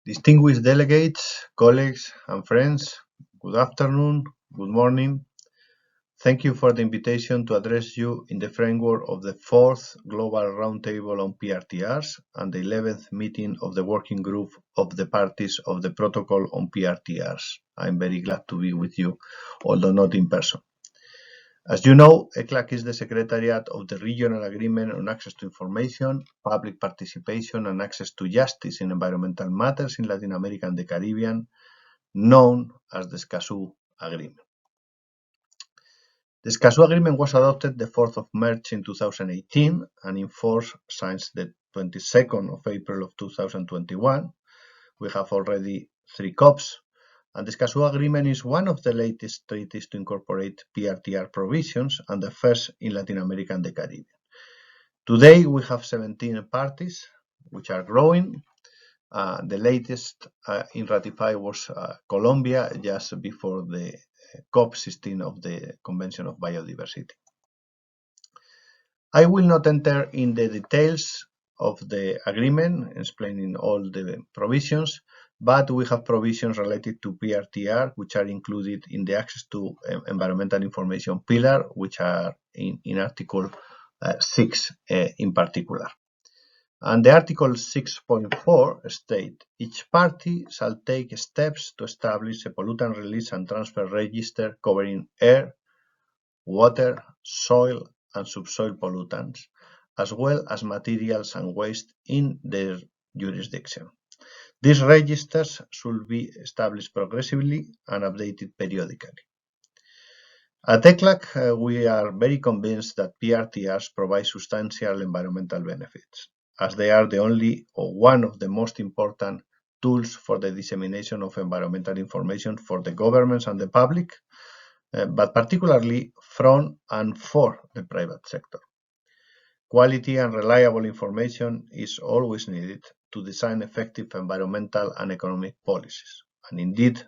Distinguished delegates, colleagues and friends, good afternoon, good morning. Thank you for the invitation to address you in the framework of the 4th Global Roundtable on PRTRs and the 11th meeting of the Working Group of the Parties of the Protocol on PRTRs. I'm very glad to be with you, although not in person. As you know, ECLAC is the Secretariat of the Regional Agreement on Access to Information, Public Participation and Access to Justice in Environmental Matters in Latin America and the Caribbean, known as the Escazu Agreement. The Escazu Agreement was adopted the 4th of March in 2018 and in force since the 22nd of April of 2021. We have already 3 COPs. And the Escazu Agreement is one of the latest treaties to incorporate PRTR provisions and the first in Latin America and the Caribbean. Today we have 17 parties, which are growing. The latest in ratify was Colombia, just before the COP16 of the Convention of Biodiversity. I will not enter in the details of the agreement, explaining all the provisions, but we have provisions related to PRTR, which are included in the access to environmental information pillar, which are in Article 6 in particular. And the Article 6.4 states, each party shall take steps to establish a pollutant release and transfer register covering air, water, soil, and subsoil pollutants, as well as materials and waste in their jurisdiction. These registers should be established progressively and updated periodically. At ECLAC, we are very convinced that PRTRs provide substantial environmental benefits, as they are the only or one of the most important tools for the dissemination of environmental information for the governments and the public, but particularly from and for the private sector. Quality and reliable information is always needed to design effective environmental and economic policies. And indeed,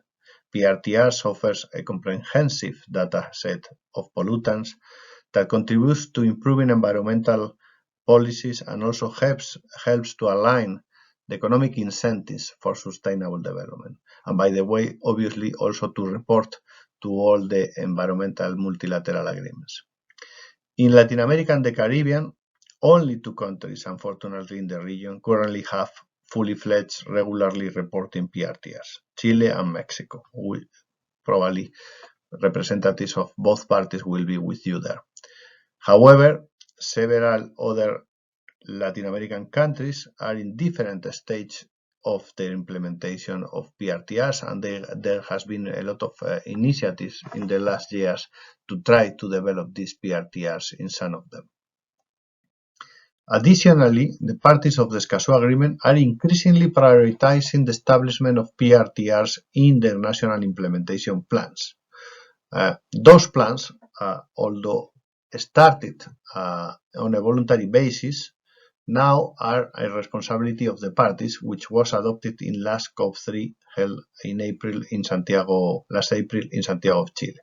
PRTRs offers a comprehensive data set of pollutants that contributes to improving environmental policies and also helps to align the economic incentives for sustainable development. And by the way, obviously also to report to all the environmental multilateral agreements. In Latin America and the Caribbean, only 2 countries, unfortunately, in the region currently have fully fledged, regularly reporting PRTRs, Chile and Mexico. Probably representatives of both parties will be with you there. However, several other Latin American countries are in different stages of their implementation of PRTRs, and there has been a lot of initiatives in the last years to try to develop these PRTRs in some of them. Additionally, the parties of the Escazu Agreement are increasingly prioritizing the establishment of PRTRs in their national implementation plans. Those plans, although started on a voluntary basis, now are a responsibility of the parties, which was adopted in last COP3 held in last April in Santiago of Chile.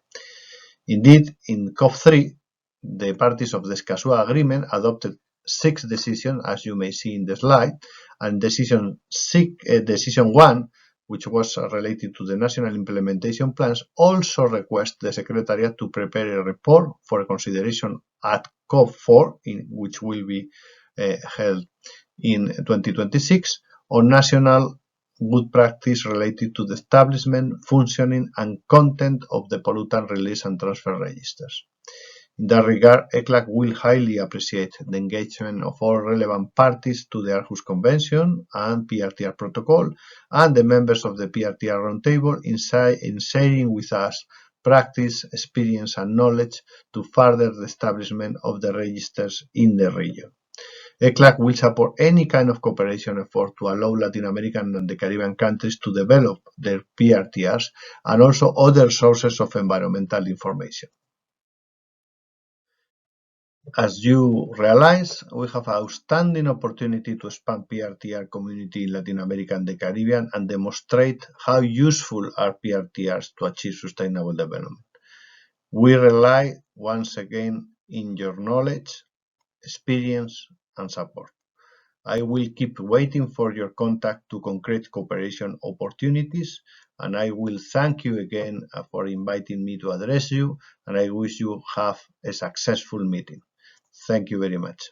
Indeed, in COP3, the parties of the Escazu Agreement adopted 6 decisions, as you may see in the slide, and decision 1, which was related to the national implementation plans, also requests the Secretariat to prepare a report for consideration at COP4, which will be held in 2026, on national good practice related to the establishment, functioning, and content of the pollutant release and transfer registers. In that regard, ECLAC will highly appreciate the engagement of all relevant parties to the Aarhus Convention and PRTR Protocol and the members of the PRTR Roundtable in sharing with us practice, experience, and knowledge to further the establishment of the registers in the region. ECLAC will support any kind of cooperation effort to allow Latin American and the Caribbean countries to develop their PRTRs and also other sources of environmental information. As you realize, we have an outstanding opportunity to expand PRTR community in Latin America and the Caribbean and demonstrate how useful are PRTRs to achieve sustainable development. We rely once again in your knowledge, experience, and support. I will keep waiting for your contact to concrete cooperation opportunities, and I will thank you again for inviting me to address you, and I wish you have a successful meeting. Thank you very much.